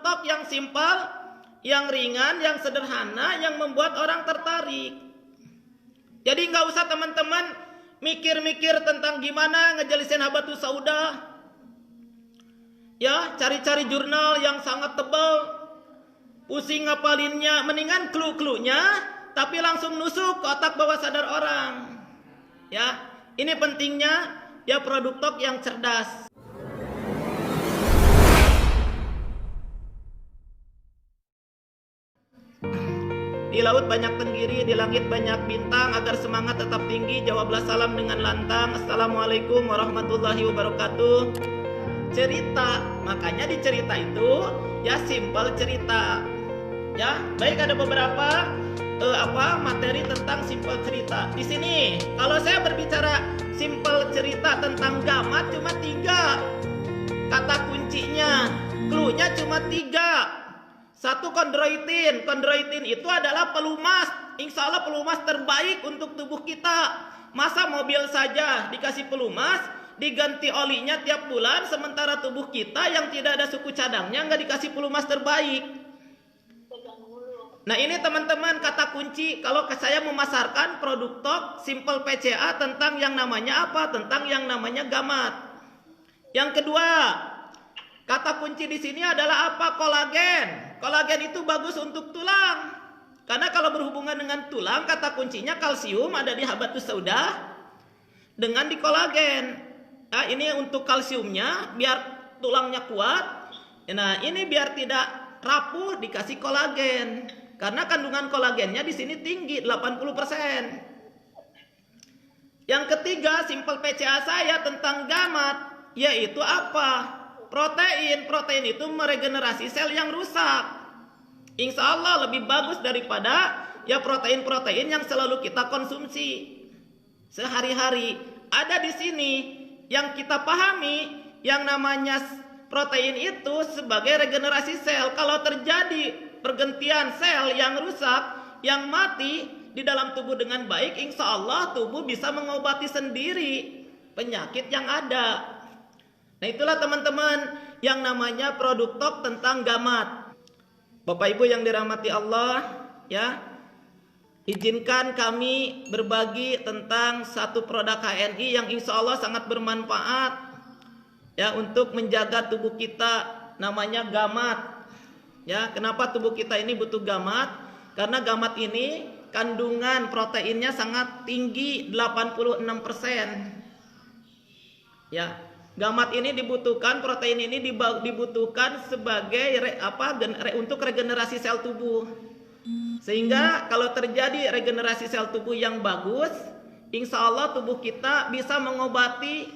tok yang simpel, yang ringan, yang sederhana, yang membuat orang tertarik. Jadi nggak usah teman-teman mikir-mikir tentang gimana ngejelisin habatus sauda. Ya, cari-cari jurnal yang sangat tebal, pusing ngapalinnya, mendingan clue-cluenya, tapi langsung nusuk ke otak bawah sadar orang. Ya, ini pentingnya ya produk tok yang cerdas. Di laut banyak tenggiri, di langit banyak bintang. Agar semangat tetap tinggi, jawablah salam dengan lantang. Assalamualaikum warahmatullahi wabarakatuh. Cerita, makanya di cerita itu ya simpel cerita. Ya, baik, ada beberapa materi tentang simpel cerita. Di sini kalau saya berbicara simpel cerita tentang gamat cuma 3 kata kuncinya, clue-nya cuma 3. 1, kondroitin. Kondroitin itu adalah pelumas. Insya Allah pelumas terbaik untuk tubuh kita. Masa mobil saja dikasih pelumas, diganti olinya tiap bulan, sementara tubuh kita yang tidak ada suku cadangnya nggak dikasih pelumas terbaik. Nah ini teman-teman kata kunci kalau saya memasarkan produk tok simple PCA tentang yang namanya apa? Tentang yang namanya gamat. Yang kedua, kata kunci di sini adalah apa? Kolagen. Kolagen itu bagus untuk tulang. Karena kalau berhubungan dengan tulang, kata kuncinya kalsium ada di habatus sauda dengan di kolagen. Nah, ini untuk kalsiumnya biar tulangnya kuat. Nah, ini biar tidak rapuh dikasih kolagen. Karena kandungan kolagennya di sini tinggi 80%. Yang ketiga, simple PCA saya tentang gamat, yaitu apa? Protein. Protein itu meregenerasi sel yang rusak. Insya Allah lebih bagus daripada ya protein-protein yang selalu kita konsumsi sehari-hari. Ada di sini yang kita pahami yang namanya protein itu sebagai regenerasi sel. Kalau terjadi pergantian sel yang rusak, yang mati di dalam tubuh dengan baik, insya Allah tubuh bisa mengobati sendiri penyakit yang ada. Nah itulah teman-teman yang namanya produk tok tentang gamat. Bapak Ibu yang dirahmati Allah, ya, izinkan kami berbagi tentang satu produk HNI yang insya Allah sangat bermanfaat ya untuk menjaga tubuh kita, namanya gamat. Ya, kenapa tubuh kita ini butuh gamat? Karena gamat ini kandungan proteinnya sangat tinggi, 86%. Ya, gamat ini dibutuhkan, protein ini dibutuhkan sebagai untuk regenerasi sel tubuh. Sehingga kalau terjadi regenerasi sel tubuh yang bagus, insya Allah tubuh kita bisa mengobati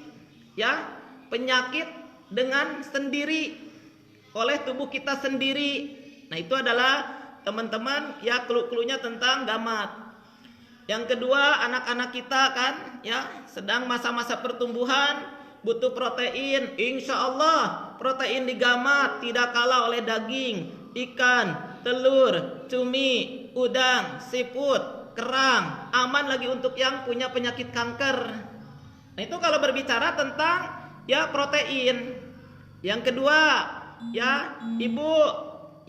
ya penyakit dengan sendiri oleh tubuh kita sendiri. Nah itu adalah teman-teman ya clue-cluenya tentang gamat. Yang kedua, anak-anak kita kan ya sedang masa-masa pertumbuhan, butuh protein. Insya Allah protein di gamat tidak kalah oleh daging, ikan, telur, cumi, udang, siput, kerang. Aman lagi untuk yang punya penyakit kanker. Nah itu kalau berbicara tentang ya protein. Yang kedua ya ibu,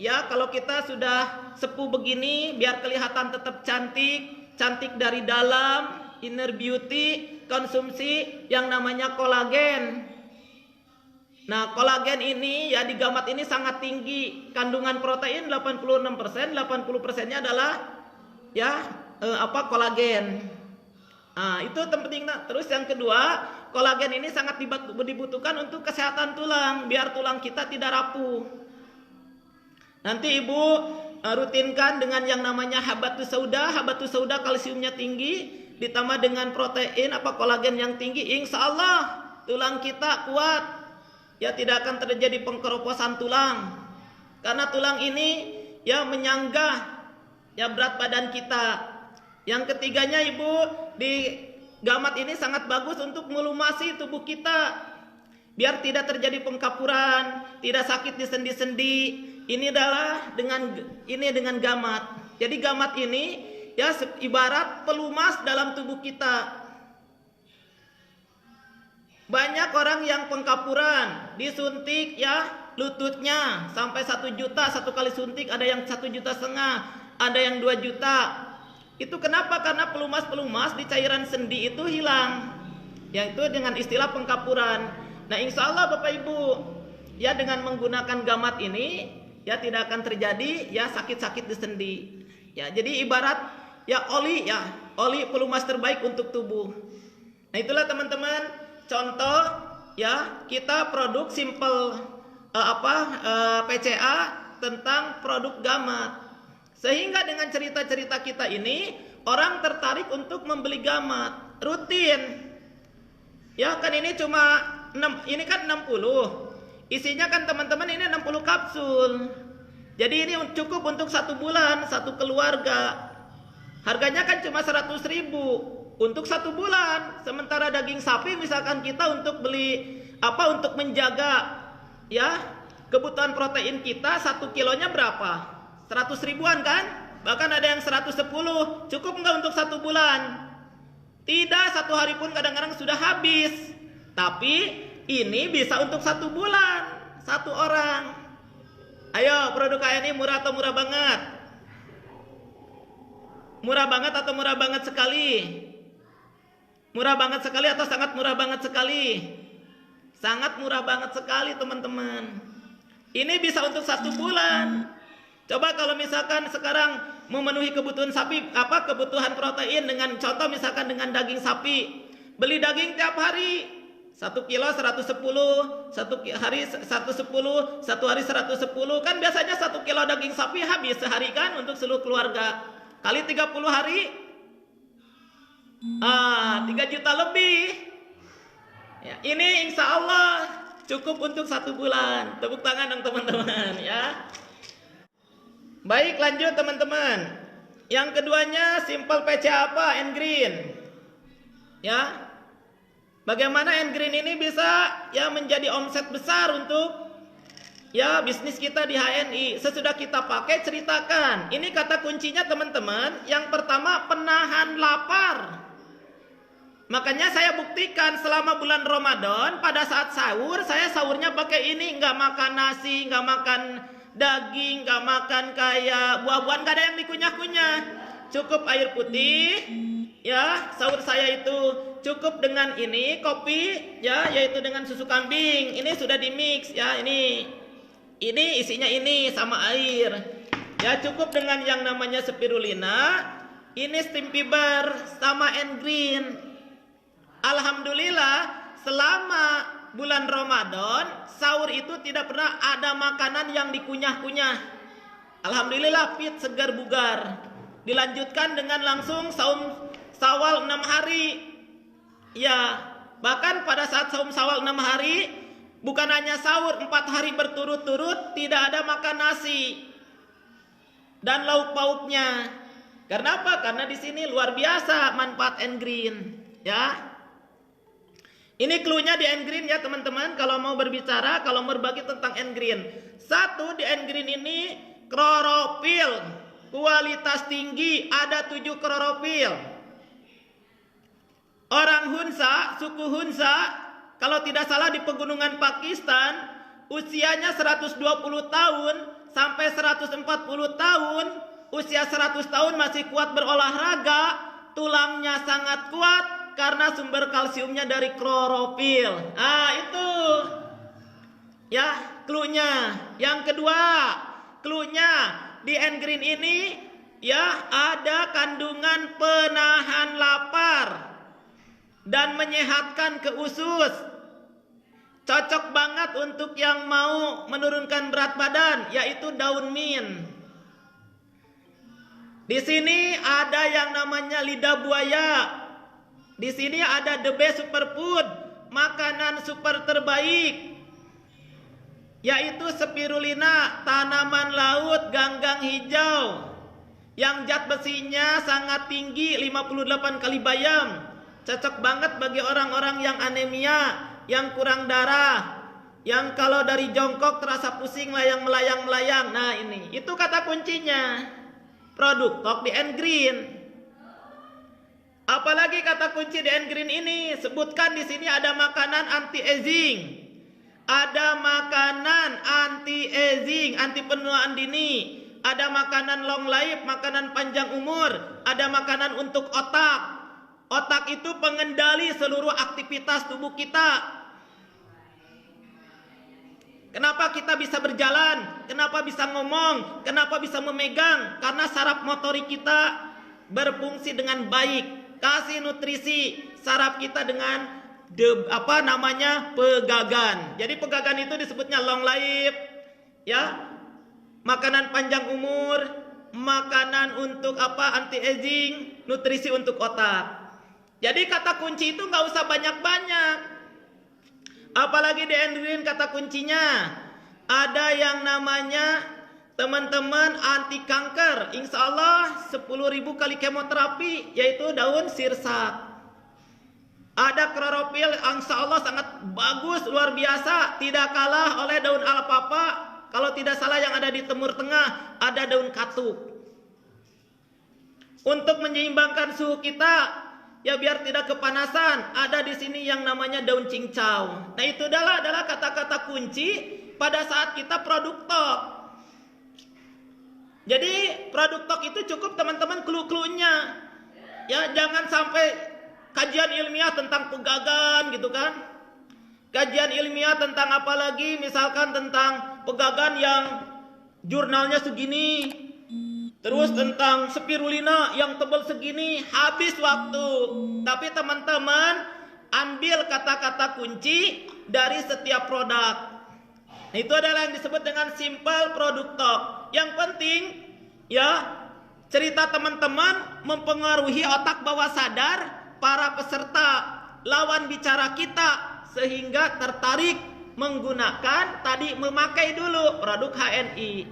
ya kalau kita sudah sepuh begini, biar kelihatan tetap cantik, cantik dari dalam, inner beauty, konsumsi yang namanya kolagen. Nah kolagen ini ya di gamat ini sangat tinggi, kandungan protein 86%, 80%-nya adalah ya kolagen. Nah itu penting. Terus yang kedua, kolagen ini sangat dibutuhkan untuk kesehatan tulang, biar tulang kita tidak rapuh. Nanti ibu rutinkan dengan yang namanya habatus sauda. Habatus sauda kalsiumnya tinggi, ditambah dengan protein kolagen yang tinggi, insya Allah tulang kita kuat. Ya tidak akan terjadi pengkeroposan tulang. Karena tulang ini ya menyanggah ya berat badan kita. Yang ketiganya ibu, di gamat ini sangat bagus untuk melumasi tubuh kita. Biar tidak terjadi pengkapuran, tidak sakit di sendi-sendi. Ini adalah dengan gamat. Jadi gamat ini ya ibarat pelumas dalam tubuh kita. Banyak orang yang pengkapuran, disuntik ya lututnya sampai 1 juta satu kali suntik, ada yang 1,5 juta, ada yang 2 juta. Itu kenapa? Karena pelumas-pelumas di cairan sendi itu hilang, yaitu dengan istilah pengkapuran. Nah, insya Allah Bapak Ibu, ya dengan menggunakan gamat ini ya tidak akan terjadi ya sakit-sakit di sendi. Ya, jadi ibarat ya oli pelumas terbaik untuk tubuh. Nah, itulah teman-teman contoh ya kita produk simple PCA tentang produk gamat. Sehingga dengan cerita-cerita kita ini orang tertarik untuk membeli gamat rutin. Ya kan ini cuma ini kan 60. Isinya kan teman-teman ini 60 kapsul. Jadi ini cukup untuk 1 bulan, 1 keluarga. Harganya kan cuma 100.000 untuk 1 bulan. Sementara daging sapi misalkan kita untuk beli untuk menjaga ya kebutuhan protein kita 1 kilonya berapa? 100 ribuan kan? Bahkan ada yang 110. Cukup enggak untuk 1 bulan? Tidak, 1 hari pun kadang-kadang sudah habis. Tapi ini bisa untuk 1 bulan 1 orang. Ayo, produk kayak ini murah atau murah banget? Murah banget atau murah banget sekali? Murah banget sekali atau sangat murah banget sekali? Sangat murah banget sekali teman-teman. Ini bisa untuk 1 bulan. Coba kalau misalkan sekarang memenuhi kebutuhan sapi, kebutuhan protein dengan contoh misalkan dengan daging sapi, beli daging tiap hari 1 kilo 110, 1 hari 110, 1 hari 110, kan biasanya 1 kilo daging sapi habis sehari kan untuk seluruh keluarga. Kali 30 hari 3 juta lebih. Ya, ini insya Allah cukup untuk 1 bulan. Tepuk tangan dong teman-teman ya. Baik, lanjut teman-teman. Yang keduanya simple PCA N-Green. Ya. Bagaimana N-Green ini bisa ya menjadi omset besar untuk ya bisnis kita di HNI. Sesudah kita pakai ceritakan. Ini kata kuncinya teman-teman. Yang pertama penahan lapar. Makanya saya buktikan selama bulan Ramadan pada saat sahur saya sahurnya pakai ini, nggak makan nasi, nggak makan daging, nggak makan kayak buah-buahan, nggak ada yang dikunyah-kunyah. Cukup air putih, ya sahur saya itu cukup dengan ini kopi, ya yaitu dengan susu kambing. Ini sudah di mix, ya ini isinya ini sama air. Ya cukup dengan yang namanya spirulina, ini Stimpy Bar sama N-Green. Alhamdulillah selama bulan Ramadan sahur itu tidak pernah ada makanan yang dikunyah-kunyah. Alhamdulillah fit, segar, bugar. Dilanjutkan dengan langsung saum Syawal 6 hari. Ya, bahkan pada saat saum Syawal 6 hari bukan hanya sahur 4 hari berturut-turut tidak ada makan nasi dan lauk pauknya. Karena apa? Karena di sini luar biasa manfaat N-Green, ya. Ini cluenya di N-Green ya teman-teman. Kalau mau berbicara, kalau mau berbagi tentang N-Green. 1 di N-Green ini klorofil kualitas tinggi, ada 7 klorofil. Orang Hunza, suku Hunza, kalau tidak salah di pegunungan Pakistan, usianya 120 tahun sampai 140 tahun, usia 100 tahun masih kuat berolahraga, tulangnya sangat kuat karena sumber kalsiumnya dari klorofil. Itu ya cluenya. Yang kedua, cluenya di N-Green ini ya ada kandungan penahan lapar dan menyehatkan ke usus. Cocok banget untuk yang mau menurunkan berat badan, yaitu daun mint. Di sini ada yang namanya lidah buaya. Di sini ada The Best Superfood, makanan super terbaik, yaitu spirulina, tanaman laut ganggang hijau, yang zat besinya sangat tinggi, 58 kali bayam. Cocok banget bagi orang-orang yang anemia, yang kurang darah, yang kalau dari jongkok terasa pusing melayang-melayang. Nah ini, itu kata kuncinya. Produk Tok di N-Green. Apalagi kata kunci di N-Green ini, sebutkan di sini ada makanan anti aging, Ada makanan anti aging, anti penuaan dini. Ada makanan long life, makanan panjang umur. Ada makanan untuk otak. Otak itu pengendali seluruh aktivitas tubuh kita. Kenapa kita bisa berjalan? Kenapa bisa ngomong? Kenapa bisa memegang? Karena saraf motorik kita berfungsi dengan baik. Kasih nutrisi saraf kita dengan pegagan. Jadi pegagan itu disebutnya long life, ya. Makanan panjang umur, makanan untuk anti aging, nutrisi untuk otak. Jadi kata kunci itu nggak usah banyak-banyak. Apalagi dianjurin kata kuncinya. Ada yang namanya teman-teman anti kanker. Insya Allah 10.000 kali kemoterapi, yaitu daun sirsak. Ada klorofil, insya Allah sangat bagus, luar biasa. Tidak kalah oleh daun alfalfa. Kalau tidak salah yang ada di Timur Tengah ada daun katuk. Untuk menyeimbangkan suhu kita, ya biar tidak kepanasan, ada di sini yang namanya daun cincau. Nah itu adalah kata-kata kunci pada saat kita produk tok. Jadi produk tok itu cukup teman-teman clue-cluenya. Ya jangan sampai kajian ilmiah tentang pegagan gitu kan. Kajian ilmiah tentang apalagi misalkan tentang pegagan yang jurnalnya segini, terus tentang spirulina yang tebal segini, habis waktu. Tapi teman-teman ambil kata-kata kunci dari setiap produk. Itu adalah yang disebut dengan simple product talk. Yang penting ya cerita teman-teman mempengaruhi otak bawah sadar para peserta lawan bicara kita, sehingga tertarik menggunakan memakai dulu produk HNI.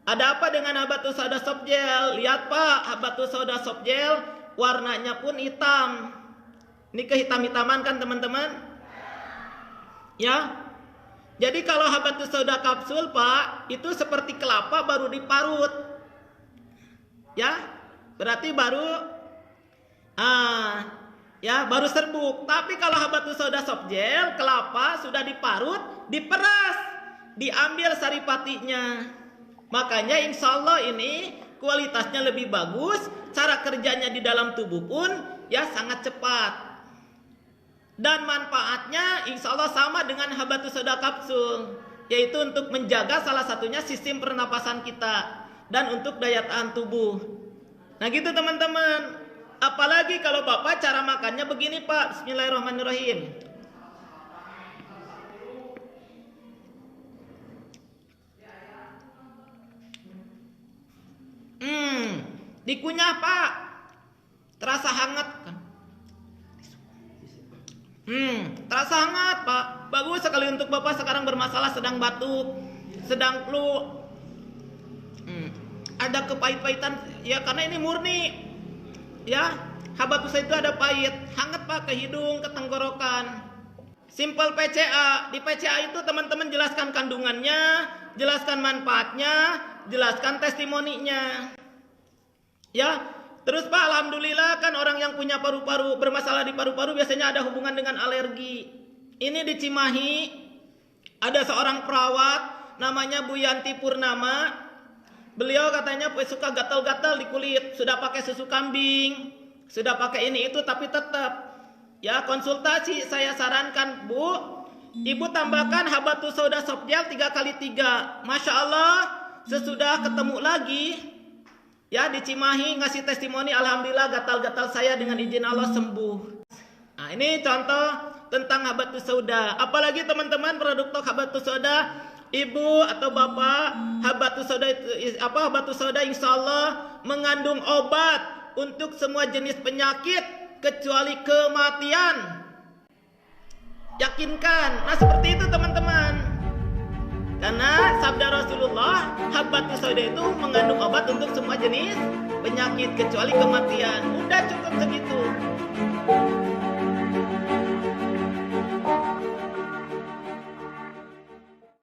Ada apa dengan Habatus Sauda Soft Gel? Lihat Pak, Habatus Sauda Soft Gel warnanya pun hitam. Ini kehitam-hitaman kan teman-teman? Ya. Jadi kalau Habatus Sauda kapsul Pak, itu seperti kelapa baru diparut. Ya. Berarti baru baru serbuk. Tapi kalau Habatus Sauda Soft Gel, kelapa sudah diparut, diperas, diambil saripatinya. Makanya insya Allah ini kualitasnya lebih bagus, cara kerjanya di dalam tubuh pun ya sangat cepat. Dan manfaatnya insya Allah sama dengan Habatus Sauda kapsul, yaitu untuk menjaga salah satunya sistem pernapasan kita dan untuk daya tahan tubuh. Nah gitu teman-teman. Apalagi kalau Bapak cara makannya begini Pak. Bismillahirrahmanirrahim. Dikunyah Pak. Terasa hangat kan? Terasa hangat Pak. Bagus sekali untuk Bapak sekarang bermasalah, sedang batuk, sedang flu. Ada kepahit-pahitan ya karena ini murni. Ya, Habatus itu ada pahit, hangat Pak ke hidung, ke tenggorokan. Simple PCA. Di PCA itu teman-teman jelaskan kandungannya, jelaskan manfaatnya, jelaskan testimoninya. Ya, terus Pak, alhamdulillah kan orang yang punya paru-paru, bermasalah di paru-paru biasanya ada hubungan dengan alergi. Ini di Cimahi ada seorang perawat namanya Bu Yanti Purnama. Beliau katanya suka gatal-gatal di kulit, sudah pakai susu kambing, sudah pakai ini itu, tapi tetap ya konsultasi. Saya sarankan Bu, Ibu tambahkan Habatus Sauda Soft Gel 3x3. Masya Allah, sesudah ketemu lagi ya di Cimahi ngasih testimoni, alhamdulillah gatal-gatal saya dengan izin Allah sembuh. Nah ini contoh tentang Habatus Sauda. Apalagi teman-teman produk Habatus Sauda, Ibu atau Bapak, Habatus Sauda insya Allah mengandung obat untuk semua jenis penyakit kecuali kematian. Yakinkan. Nah seperti itu teman-teman. Karena sabda Rasulullah, Habatus Sauda itu mengandung obat untuk semua jenis penyakit kecuali kematian. Udah cukup segitu.